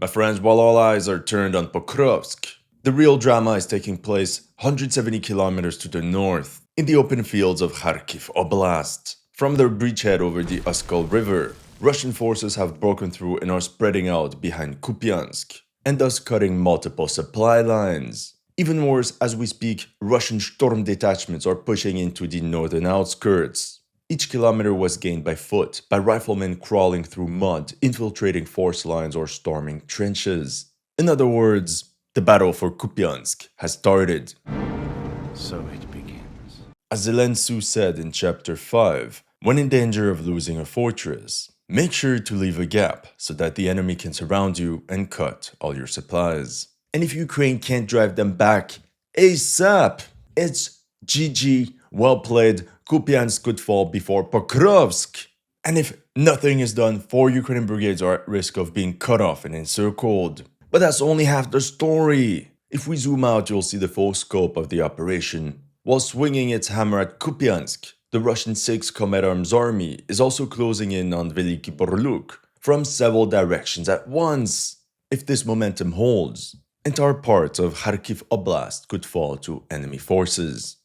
My friends, while all eyes are turned on Pokrovsk, the real drama is taking place 170 kilometers to the north, in the open fields of Kharkiv Oblast. From their bridgehead over the Oskil river, Russian forces have broken through and are spreading out behind Kupyansk, and thus cutting multiple supply lines. Even worse, as we speak, Russian storm detachments are pushing into the northern outskirts. Each kilometer was gained by foot, by riflemen crawling through mud, infiltrating force lines, or storming trenches. In other words, the battle for Kupyansk has started. So it begins. As Zelensky said in chapter 5, when in danger of losing a fortress, make sure to leave a gap so that the enemy can surround you and cut all your supplies. And if Ukraine can't drive them back ASAP, it's GG, well played, Kupyansk could fall before Pokrovsk. And if nothing is done, 4 Ukrainian brigades are at risk of being cut off and encircled. But that's only half the story. If we zoom out, you'll see the full scope of the operation. While swinging its hammer at Kupyansk, the Russian 6th Combat Arms Army is also closing in on Veliki Borluk from several directions at once. If this momentum holds, entire parts of Kharkiv Oblast could fall to enemy forces.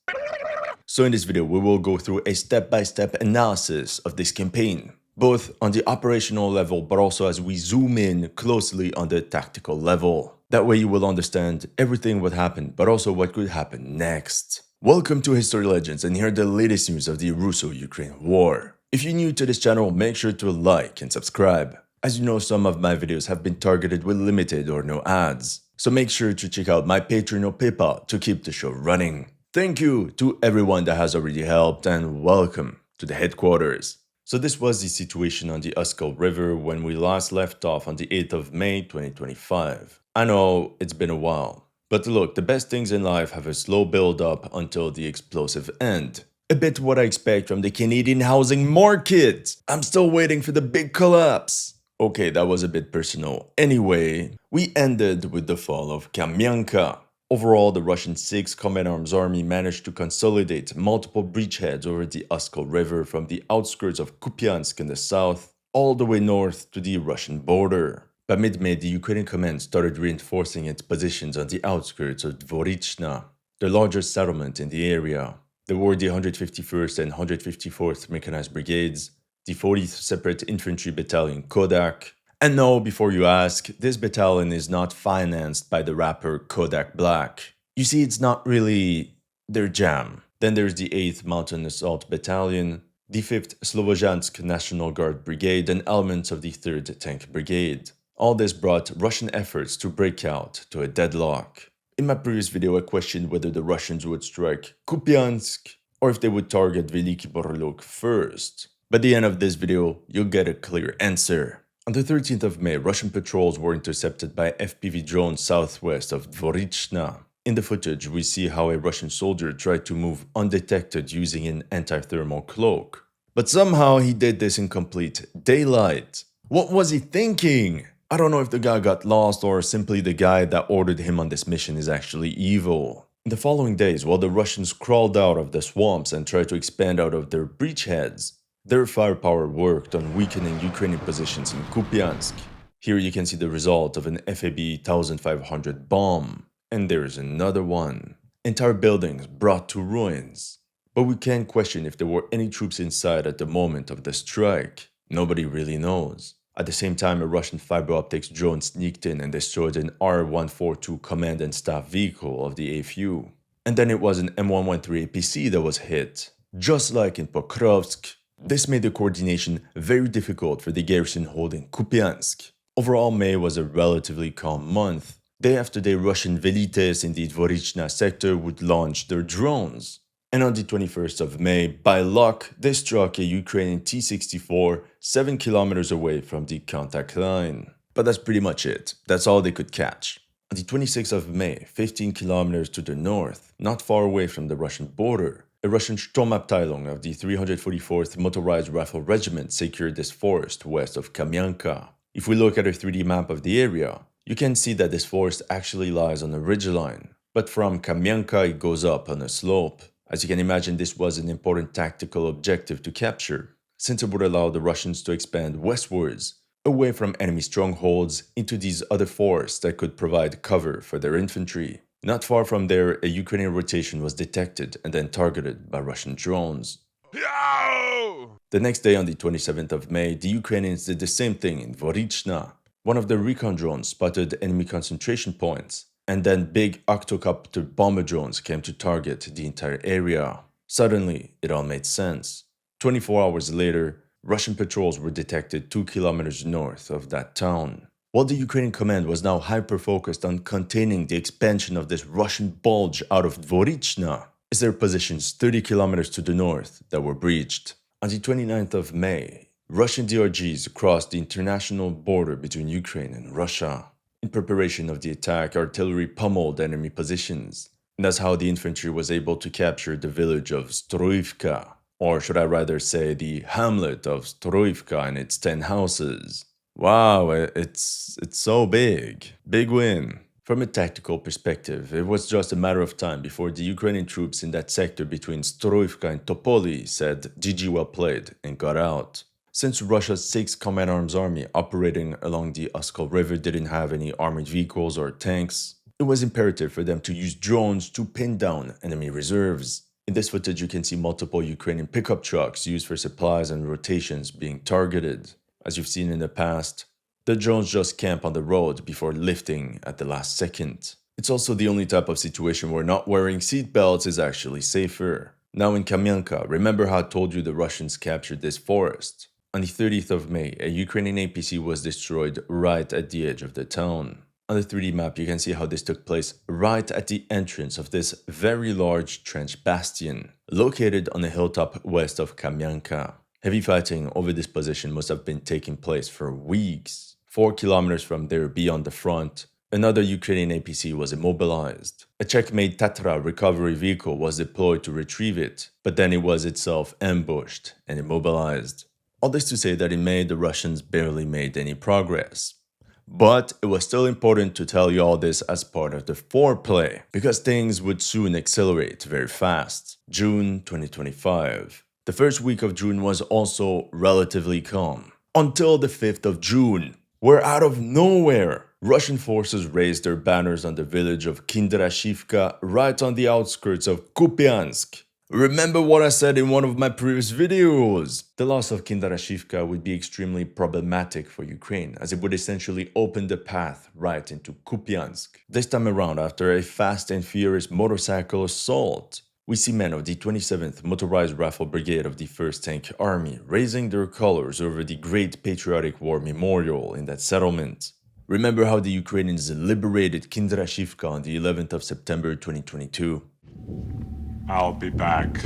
So in this video, we will go through a step-by-step analysis of this campaign, both on the operational level, but also as we zoom in closely on the tactical level. That way you will understand everything what happened, but also what could happen next. Welcome to History Legends, and here are the latest news of the Russo-Ukraine war. If you're new to this channel, make sure to like and subscribe. As you know, some of my videos have been targeted with limited or no ads, so make sure to check out my Patreon or PayPal to keep the show running. Thank you to everyone that has already helped, and welcome to the headquarters. So this was the situation on the Oskil River when we last left off on the 8th of May 2025. I know it's been a while, but look, the best things in life have a slow build up until the explosive end. A bit what I expect from the Canadian housing market. I'm still waiting for the big collapse. Okay, that was a bit personal. Anyway, we ended with the fall of Kamyanka. Overall, the Russian 6th Combat Arms Army managed to consolidate multiple bridgeheads over the Oskil River from the outskirts of Kupyansk in the south, all the way north to the Russian border. By mid-May, the Ukrainian command started reinforcing its positions on the outskirts of Dvorichna, the largest settlement in the area. There were the 151st and 154th Mechanized Brigades, the 40th Separate Infantry Battalion Kodak. And no, before you ask, this battalion is not financed by the rapper Kodak Black. You see, it's not really their jam. Then there's the 8th Mountain Assault Battalion, the 5th Slovozhansk National Guard Brigade, and elements of the 3rd Tank Brigade. All this brought Russian efforts to break out to a deadlock. In my previous video, I questioned whether the Russians would strike Kupyansk or if they would target Veliki Borluk first. By the end of this video, you'll get a clear answer. On the 13th of May, Russian patrols were intercepted by FPV drones southwest of Dvorichna. In the footage, we see how a Russian soldier tried to move undetected using an anti-thermal cloak. But somehow he did this in complete daylight. What was he thinking? I don't know if the guy got lost or simply the guy that ordered him on this mission is actually evil. In the following days, while the Russians crawled out of the swamps and tried to expand out of their bridgeheads, their firepower worked on weakening Ukrainian positions in Kupyansk. Here you can see the result of an FAB 1500 bomb. And there is another one. Entire buildings brought to ruins. But we can't question if there were any troops inside at the moment of the strike. Nobody really knows. At the same time, a Russian fiber optics drone sneaked in and destroyed an R-142 command and staff vehicle of the AFU. And then it was an M113 APC that was hit. Just like in Pokrovsk. This made the coordination very difficult for the garrison holding Kupyansk. Overall, May was a relatively calm month. Day after day, Russian velites in the Dvorichna sector would launch their drones. And on the 21st of May, by luck, they struck a Ukrainian T-64 7 kilometers away from the contact line. But that's pretty much it. That's all they could catch. On the 26th of May, 15 kilometers to the north, not far away from the Russian border, a Russian Sturmabteilung of the 344th Motorized Rifle Regiment secured this forest west of Kamyanka. If we look at a 3D map of the area, you can see that this forest actually lies on a ridgeline. But from Kamyanka, it goes up on a slope. As you can imagine, this was an important tactical objective to capture, since it would allow the Russians to expand westwards away from enemy strongholds into these other forests that could provide cover for their infantry. Not far from there, a Ukrainian rotation was detected and then targeted by Russian drones. The next day, on the 27th of May, the Ukrainians did the same thing in Vorichna. One of their recon drones spotted enemy concentration points, and then big octocopter bomber drones came to target the entire area. Suddenly, it all made sense. 24 hours later, Russian patrols were detected 2 kilometers north of that town. While the Ukrainian command was now hyper-focused on containing the expansion of this Russian bulge out of Dvorichna, is their positions 30 kilometers to the north that were breached. On the 29th of May, Russian DRGs crossed the international border between Ukraine and Russia. In preparation of the attack, artillery pummeled enemy positions. And that's how the infantry was able to capture the village of Stroivka, or should I rather say the hamlet of Stroivka and its 10 houses. Wow, it's so big. Big win. From a tactical perspective, it was just a matter of time before the Ukrainian troops in that sector between Stroivka and Topoli said GG well played and got out. Since Russia's 6th Command Arms Army operating along the Oskil River didn't have any armored vehicles or tanks, it was imperative for them to use drones to pin down enemy reserves. In this footage, you can see multiple Ukrainian pickup trucks used for supplies and rotations being targeted. As you've seen in the past, the drones just camp on the road before lifting at the last second. It's also the only type of situation where not wearing seatbelts is actually safer. Now in Kamyanka, remember how I told you the Russians captured this forest? On the 30th of May, a Ukrainian APC was destroyed right at the edge of the town. On the 3D map, you can see how this took place right at the entrance of this very large trench bastion, located on a hilltop west of Kamyanka. Heavy fighting over this position must have been taking place for weeks. 4 kilometers from there, beyond the front, another Ukrainian APC was immobilized. A Czech-made Tatra recovery vehicle was deployed to retrieve it, but then it was itself ambushed and immobilized. All this to say that in May, the Russians barely made any progress. But it was still important to tell you all this as part of the foreplay, because things would soon accelerate very fast. June 2025. The first week of June was also relatively calm, until the 5th of June, where out of nowhere, Russian forces raised their banners on the village of Kindrashivka right on the outskirts of Kupyansk. Remember what I said in one of my previous videos? The loss of Kindrashivka would be extremely problematic for Ukraine, as it would essentially open the path right into Kupyansk. This time around, after a fast and furious motorcycle assault, we see men of the 27th Motorized Rifle Brigade of the 1st Tank Army raising their colors over the Great Patriotic War Memorial in that settlement. Remember how the Ukrainians liberated Kindrashivka on the 11th of September 2022? I'll be back.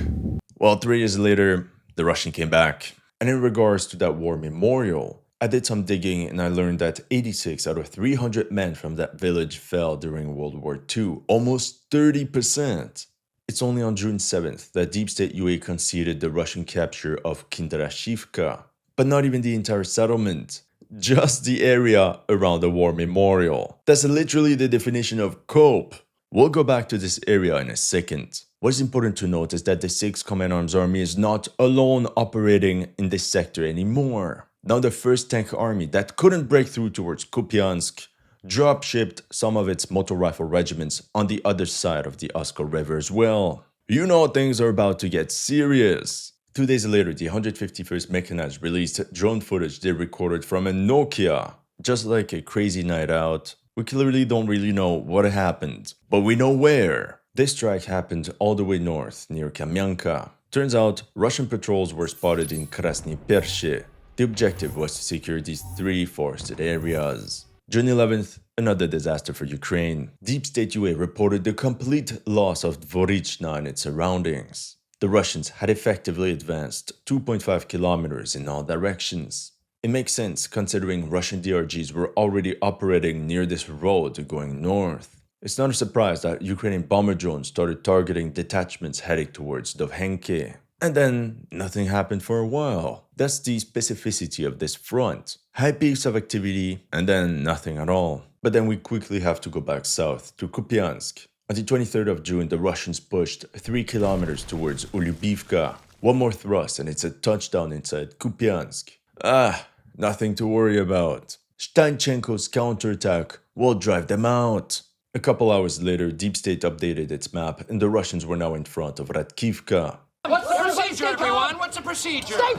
Well, 3 years later, the Russian came back. And in regards to that war memorial, I did some digging and I learned that 86 out of 300 men from that village fell during World War II, almost 30%. It's only on June 7th that Deep State UA conceded the Russian capture of Kindrashivka, but not even the entire settlement, just the area around the war memorial. That's literally the definition of cope. We'll go back to this area in a second. What's important to note is that the 6th Command Arms Army is not alone operating in this sector anymore. Now the 1st Tank Army that couldn't break through towards Kupyansk drop-shipped some of its motor rifle regiments on the other side of the Oskil River as well. You know things are about to get serious. 2 days later, the 151st Mechanized released drone footage they recorded from a Nokia. Just like a crazy night out, we clearly don't really know what happened, but we know where. This strike happened all the way north, near Kamyanka. Turns out, Russian patrols were spotted in Krasny Pershe. The objective was to secure these 3 forested areas. June 11th, another disaster for Ukraine. Deep State UA reported the complete loss of Dvorichna and its surroundings. The Russians had effectively advanced 2.5 kilometers in all directions. It makes sense considering Russian DRGs were already operating near this road going north. It's not a surprise that Ukrainian bomber drones started targeting detachments heading towards Dovhenke. And then nothing happened for a while. That's the specificity of this front. High peaks of activity and then nothing at all. But then we quickly have to go back south to Kupyansk. On the 23rd of June, the Russians pushed 3 kilometers towards Ulyubivka. One more thrust and it's a touchdown inside Kupyansk. nothing to worry about. Steinchenko's counterattack will drive them out. A couple hours later, Deep State updated its map and the Russians were now in front of Radkivka. What's the procedure, everyone? What's the procedure? Stay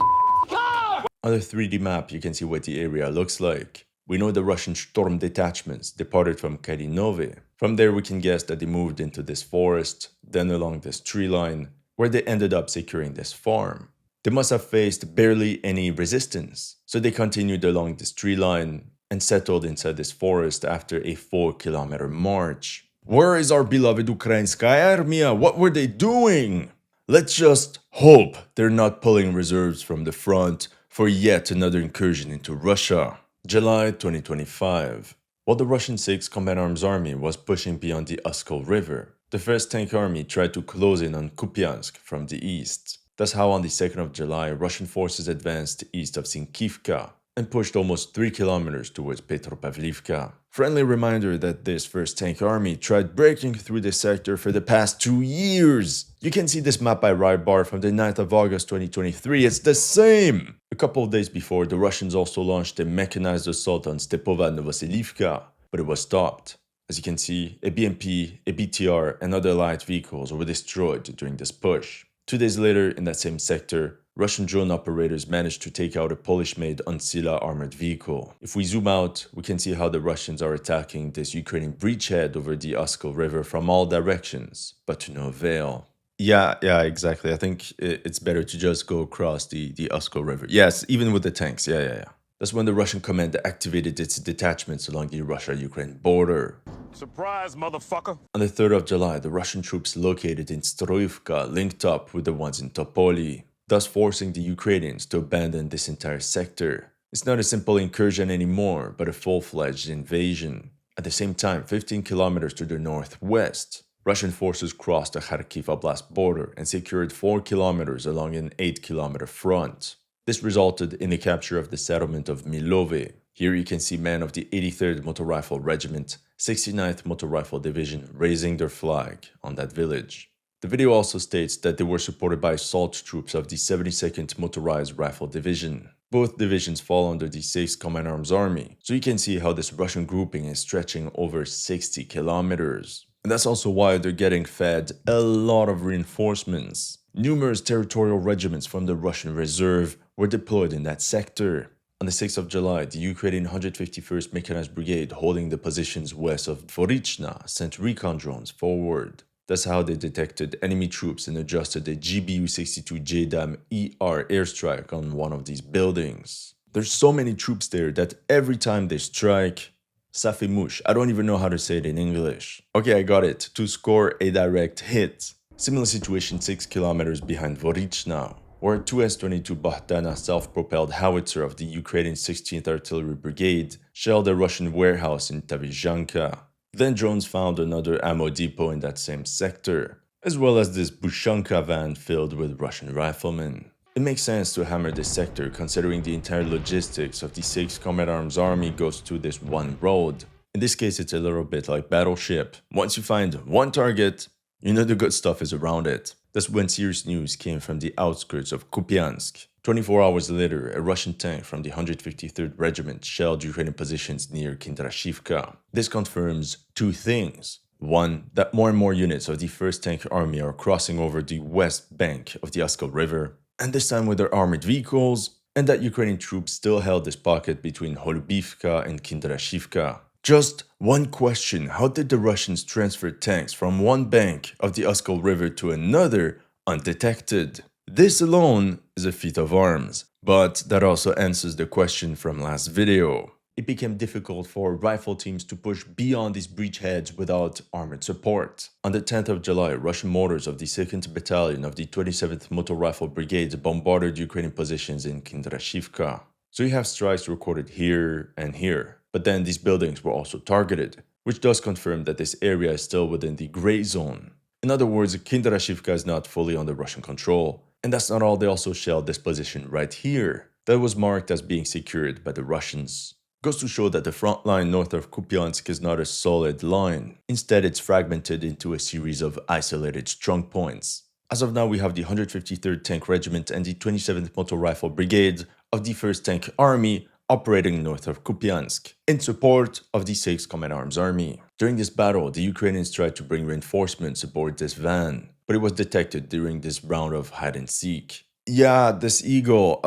calm! On the 3D map, you can see what the area looks like. We know the Russian storm detachments departed from Karinove. From there, we can guess that they moved into this forest, then along this tree line, where they ended up securing this farm. They must have faced barely any resistance, so they continued along this tree line and settled inside this forest after a 4-kilometer march. Where is our beloved Ukrainskaya Armia? What were they doing? Let's just hope they're not pulling reserves from the front for yet another incursion into Russia. July 2025. While the Russian 6th Combat Arms Army was pushing beyond the Oskil River, the 1st Tank Army tried to close in on Kupyansk from the east. That's how on the 2nd of July, Russian forces advanced east of Sinkivka and pushed almost 3 kilometers towards Petropavlivka. Friendly reminder that this 1st Tank Army tried breaking through the sector for the past 2 years. You can see this map by Rybar from the 9th of August 2023, it's the same! A couple of days before, the Russians also launched a mechanized assault on Stepova Novoselivka, but it was stopped. As you can see, a BMP, a BTR, and other light vehicles were destroyed during this push. 2 days later, in that same sector, Russian drone operators managed to take out a Polish-made Oskil armored vehicle. If we zoom out, we can see how the Russians are attacking this Ukrainian bridgehead over the Oskil River from all directions, but to no avail. Yeah, exactly. I think it's better to just go across the Oskil River. Yes, even with the tanks, yeah. That's when the Russian command activated its detachments along the Russia-Ukraine border. Surprise, motherfucker! On the 3rd of July, the Russian troops located in Stroivka linked up with the ones in Topoli, thus forcing the Ukrainians to abandon this entire sector. It's not a simple incursion anymore, but a full-fledged invasion. At the same time, 15 kilometers to the northwest, Russian forces crossed the Kharkiv Oblast border and secured 4 kilometers along an 8-kilometer front. This resulted in the capture of the settlement of Milove. Here you can see men of the 83rd Motor Rifle Regiment, 69th Motor Rifle Division raising their flag on that village. The video also states that they were supported by assault troops of the 72nd Motorized Rifle Division. Both divisions fall under the 6th Command Arms Army, so you can see how this Russian grouping is stretching over 60 kilometers. And that's also why they're getting fed a lot of reinforcements. Numerous territorial regiments from the Russian reserve were deployed in that sector. On the 6th of July, the Ukrainian 151st Mechanized Brigade holding the positions west of Dvorichna sent recon drones forward. That's how they detected enemy troops and adjusted a GBU-62 JDAM ER airstrike on one of these buildings. There's so many troops there that every time they strike, Safimush, I don't even know how to say it in English. Okay, I got it, to score a direct hit. Similar situation 6 kilometers behind Dvorichna, where a 2 S-22 Bahtana self-propelled howitzer of the Ukrainian 16th Artillery Brigade shelled a Russian warehouse in Tavizhanka. Then drones found another ammo depot in that same sector, as well as this Bushanka van filled with Russian riflemen. It makes sense to hammer this sector considering the entire logistics of the 6th Combat Arms Army goes to this one road. In this case, it's a little bit like Battleship. Once you find one target, you know the good stuff is around it. That's when serious news came from the outskirts of Kupyansk. 24 hours later, a Russian tank from the 153rd Regiment shelled Ukrainian positions near Kindrashivka. This confirms two things. One, that more and more units of the 1st Tank Army are crossing over the west bank of the Oskil River, and this time with their armored vehicles, and that Ukrainian troops still held this pocket between Holubivka and Kindrashivka. Just one question, how did the Russians transfer tanks from one bank of the Oskil River to another undetected? This alone is a feat of arms, but that also answers the question from last video. It became difficult for rifle teams to push beyond these bridgeheads without armored support. On the 10th of July, Russian mortars of the 2nd Battalion of the 27th Motor Rifle Brigade bombarded Ukrainian positions in Kindrashivka. So you have strikes recorded here and here, but then these buildings were also targeted, which does confirm that this area is still within the gray zone. In other words, Kindrashivka is not fully under Russian control. And that's not all, they also shelled this position right here that was marked as being secured by the Russians. Goes to show that the front line north of Kupyansk is not a solid line. Instead, it's fragmented into a series of isolated strong points. As of now, we have the 153rd Tank Regiment and the 27th Motor Rifle Brigade of the 1st Tank Army operating north of Kupyansk, in support of the 6th Command Arms Army. During this battle, the Ukrainians tried to bring reinforcements aboard this van, but it was detected during this round of hide-and-seek. Yeah, this eagle,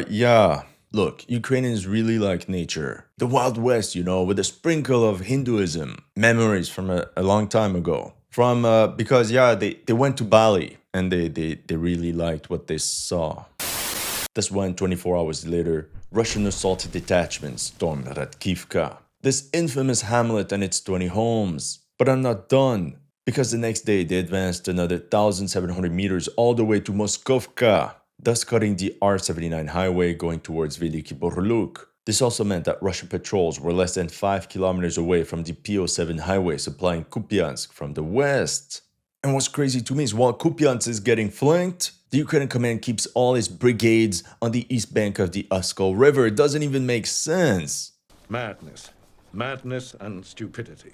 yeah. Look, Ukrainians really like nature. The Wild West, with a sprinkle of Hinduism. Memories from a long time ago. Because, they went to Bali and they really liked what they saw. That's when, 24 hours later, Russian assault detachments stormed Kharkivka, this infamous hamlet and its 20 homes. But I'm not done, because the next day they advanced another 1,700 meters all the way to Moskovka, thus cutting the R79 highway going towards Veliki Borluk. This also meant that Russian patrols were less than 5 kilometers away from the PO7 highway supplying Kupyansk from the west. And what's crazy to me is while Kupyansk is getting flanked, the Ukrainian command keeps all its brigades on the east bank of the Oskil River. It doesn't even make sense. Madness. Madness and stupidity.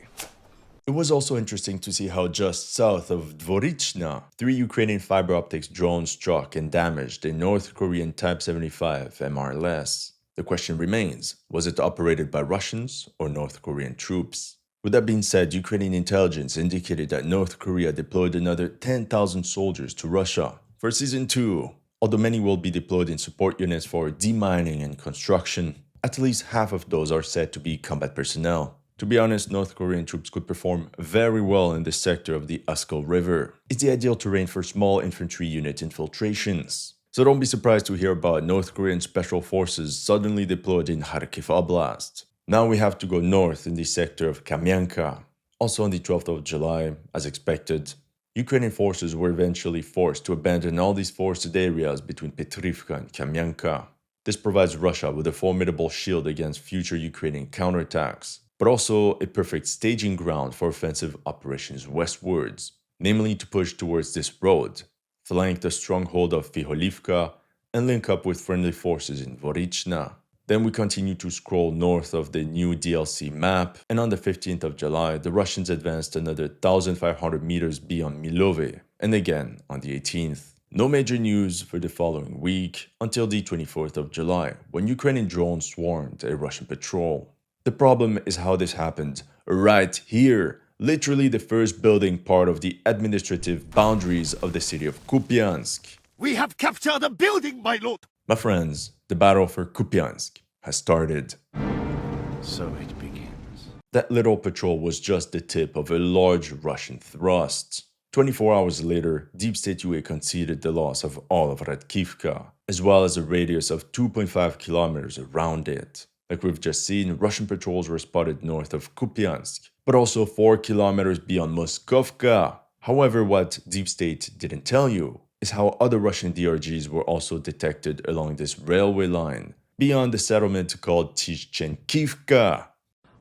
It was also interesting to see how just south of Dvorichna, 3 Ukrainian fiber optics drones struck and damaged a North Korean Type 75 MRLS. The question remains, was it operated by Russians or North Korean troops? With that being said, Ukrainian intelligence indicated that North Korea deployed another 10,000 soldiers to Russia for Season 2. Although many will be deployed in support units for demining and construction, at least half of those are said to be combat personnel. To be honest, North Korean troops could perform very well in this sector of the Oskil River. It's the ideal terrain for small infantry unit infiltrations. So don't be surprised to hear about North Korean special forces suddenly deployed in Kharkiv Oblast. Now we have to go north in the sector of Kamyanka. Also on the 12th of July, as expected, Ukrainian forces were eventually forced to abandon all these forested areas between Petrivka and Kamyanka. This provides Russia with a formidable shield against future Ukrainian counterattacks, but also a perfect staging ground for offensive operations westwards, namely to push towards this road, flank the stronghold of Fiholivka, and link up with friendly forces in Vorichna. Then we continue to scroll north of the new DLC map, and on the 15th of July, the Russians advanced another 1,500 meters beyond Milove, and again on the 18th. No major news for the following week until the 24th of July, when Ukrainian drones swarmed a Russian patrol. The problem is how this happened right here, literally the first building part of the administrative boundaries of the city of Kupyansk. We have captured a building, my lord! My friends, the battle for Kupyansk has started. So it begins. That little patrol was just the tip of a large Russian thrust. 24 hours later, Deep State UA conceded the loss of all of Kharkivka, as well as a radius of 2.5 kilometers around it. Like we've just seen, Russian patrols were spotted north of Kupyansk, but also 4 kilometers beyond Moskovka. However, what Deep State didn't tell you is how other Russian DRGs were also detected along this railway line, beyond the settlement called Tishchenkivka.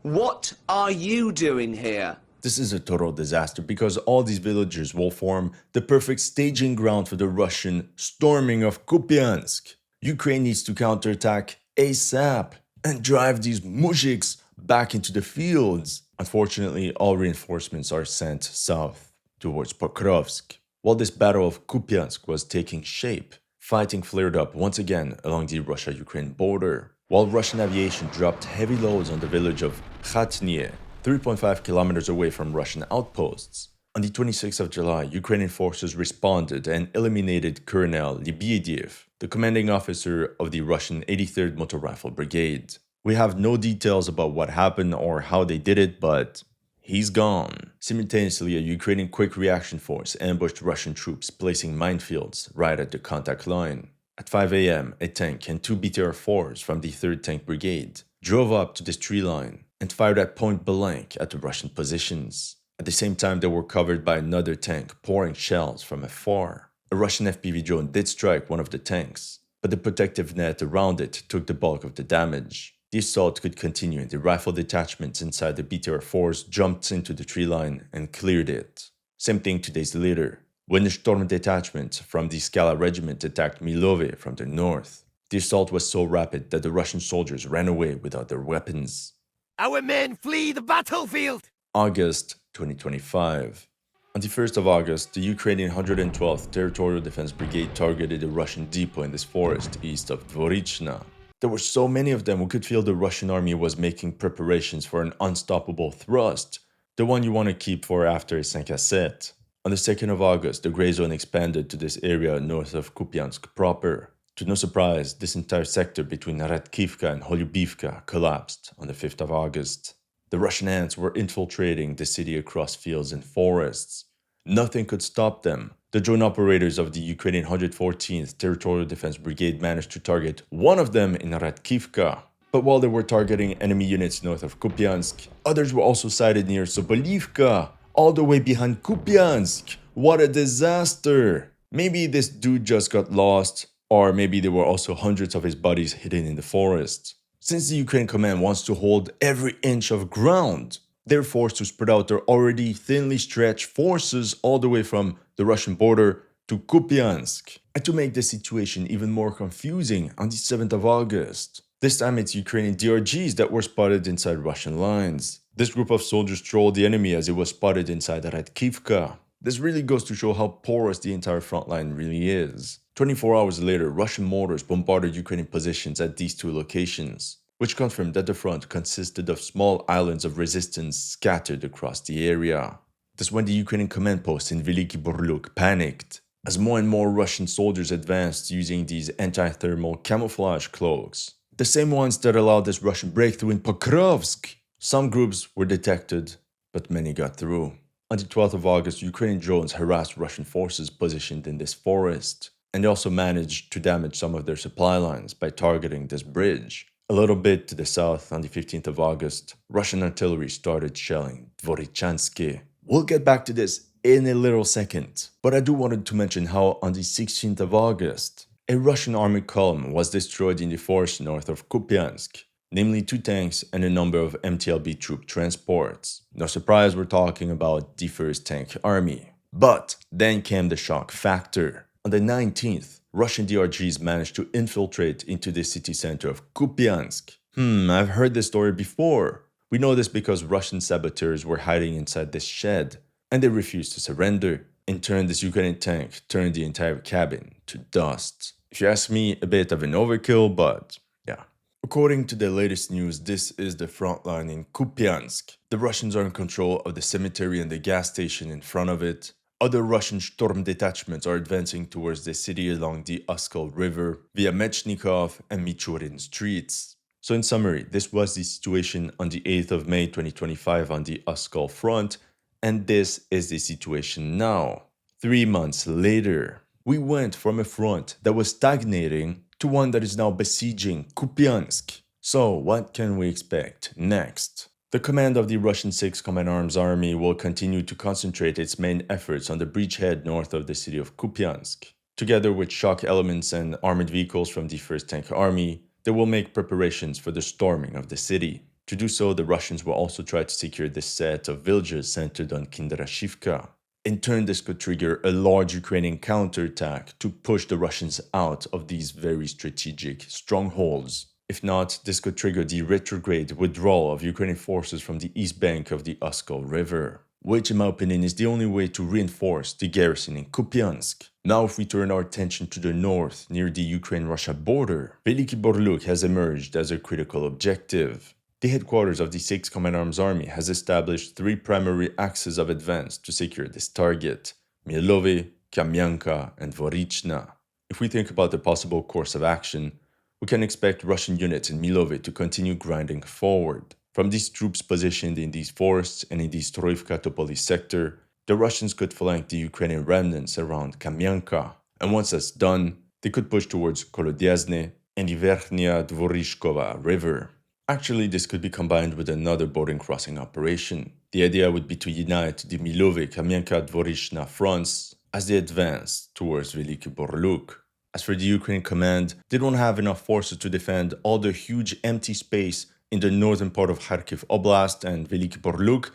What are you doing here? This is a total disaster because all these villages will form the perfect staging ground for the Russian storming of Kupyansk. Ukraine needs to counterattack ASAP and drive these mujiks back into the fields. Unfortunately, all reinforcements are sent south towards Pokrovsk. While this battle of Kupyansk was taking shape, fighting flared up once again along the Russia-Ukraine border, while Russian aviation dropped heavy loads on the village of Khatnie, 3.5 kilometers away from Russian outposts. On the 26th of July, Ukrainian forces responded and eliminated Colonel Lebediev, the commanding officer of the Russian 83rd Motor Rifle Brigade. We have no details about what happened or how they did it, but he's gone. Simultaneously, a Ukrainian quick reaction force ambushed Russian troops, placing minefields right at the contact line. At 5 a.m., a tank and 2 BTR-4s from the 3rd Tank Brigade drove up to this tree line and fired at point blank at the Russian positions. At the same time, they were covered by another tank pouring shells from afar. A Russian FPV drone did strike one of the tanks, but the protective net around it took the bulk of the damage. The assault could continue and the rifle detachments inside the BTR-4s jumped into the tree line and cleared it. Same thing 2 days later, when the Storm detachment from the Skala regiment attacked Milove from the north. The assault was so rapid that the Russian soldiers ran away without their weapons. Our men flee the battlefield! August 2025. On the 1st of August, the Ukrainian 112th Territorial Defense Brigade targeted a Russian depot in this forest east of Dvorichna. There were so many of them, we could feel the Russian army was making preparations for an unstoppable thrust, the one you want to keep for after 5-7. On the 2nd of August, the Grey Zone expanded to this area north of Kupyansk proper. To no surprise, this entire sector between Radkivka and Holubivka collapsed on the 5th of August. The Russian ants were infiltrating the city across fields and forests. Nothing could stop them. The drone operators of the Ukrainian 114th Territorial Defense Brigade managed to target one of them in Radkivka. But while they were targeting enemy units north of Kupyansk, others were also sighted near Sobolivka, all the way behind Kupyansk. What a disaster! Maybe this dude just got lost, or maybe there were also hundreds of his bodies hidden in the forest. Since the Ukraine command wants to hold every inch of ground, they're forced to spread out their already thinly stretched forces all the way from the Russian border to Kupyansk. And to make the situation even more confusing, on the 7th of August, this time it's Ukrainian DRGs that were spotted inside Russian lines. This group of soldiers trolled the enemy as it was spotted inside Radkivka. This really goes to show how porous the entire front line really is. 24 hours later, Russian mortars bombarded Ukrainian positions at these two locations, which confirmed that the front consisted of small islands of resistance scattered across the area. That's when the Ukrainian command post in Veliki Burluk panicked, as more and more Russian soldiers advanced using these anti-thermal camouflage cloaks, the same ones that allowed this Russian breakthrough in Pokrovsk. Some groups were detected, but many got through. On the 12th of August, Ukrainian drones harassed Russian forces positioned in this forest, and they also managed to damage some of their supply lines by targeting this bridge. A little bit to the south, on the 15th of August, Russian artillery started shelling Dvorichanske. We'll get back to this in a little second, but I do wanted to mention how on the 16th of August, a Russian army column was destroyed in the forest north of Kupyansk, namely 2 tanks and a number of MTLB troop transports. No surprise, we're talking about the 1st Tank Army. But then came the shock factor. On the 19th, Russian DRGs managed to infiltrate into the city center of Kupyansk. I've heard this story before. We know this because Russian saboteurs were hiding inside this shed, and they refused to surrender. In turn, this Ukrainian tank turned the entire cabin to dust. If you ask me, a bit of an overkill, but yeah. According to the latest news, this is the front line in Kupyansk. The Russians are in control of the cemetery and the gas station in front of it. Other Russian storm detachments are advancing towards the city along the Oskil River via Mechnikov and Michurin streets. So in summary, this was the situation on the 8th of May 2025 on the Oskil front, and this is the situation now. 3 months later, we went from a front that was stagnating to one that is now besieging Kupyansk. So what can we expect next? The command of the Russian 6th Command Arms Army will continue to concentrate its main efforts on the bridgehead north of the city of Kupyansk. Together with shock elements and armored vehicles from the 1st Tank Army, they will make preparations for the storming of the city. To do so, the Russians will also try to secure this set of villages centered on Kindrashivka. In turn, this could trigger a large Ukrainian counterattack to push the Russians out of these very strategic strongholds. If not, this could trigger the retrograde withdrawal of Ukrainian forces from the east bank of the Oskil River, which in my opinion is the only way to reinforce the garrison in Kupyansk. Now if we turn our attention to the north, near the Ukraine-Russia border, Veliki Burluk has emerged as a critical objective. The headquarters of the 6th Command Arms Army has established 3 primary axes of advance to secure this target: Milove, Kamyanka, and Dvorichna. If we think about the possible course of action, we can expect Russian units in Milove to continue grinding forward. From these troops positioned in these forests and in the Stroivka-Topoli sector, the Russians could flank the Ukrainian remnants around Kamyanka, and once that's done, they could push towards Kolodyazne and the Verkhnya Dvorishkova River. Actually, this could be combined with another border crossing operation. The idea would be to unite the Milove, Kamyanka, Dvorichna fronts as they advance towards Veliki Burluk. As for the Ukrainian command, they don't have enough forces to defend all the huge empty space in the northern part of Kharkiv Oblast and Veliki Burluk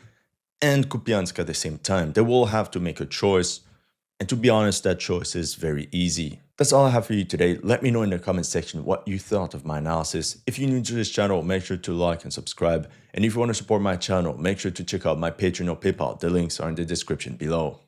and Kupyansk at the same time. They will have to make a choice, and to be honest, that choice is very easy. That's all I have for you today. Let me know in the comment section what you thought of my analysis. If you're new to this channel, make sure to like and subscribe. And if you want to support my channel, make sure to check out my Patreon or PayPal. The links are in the description below.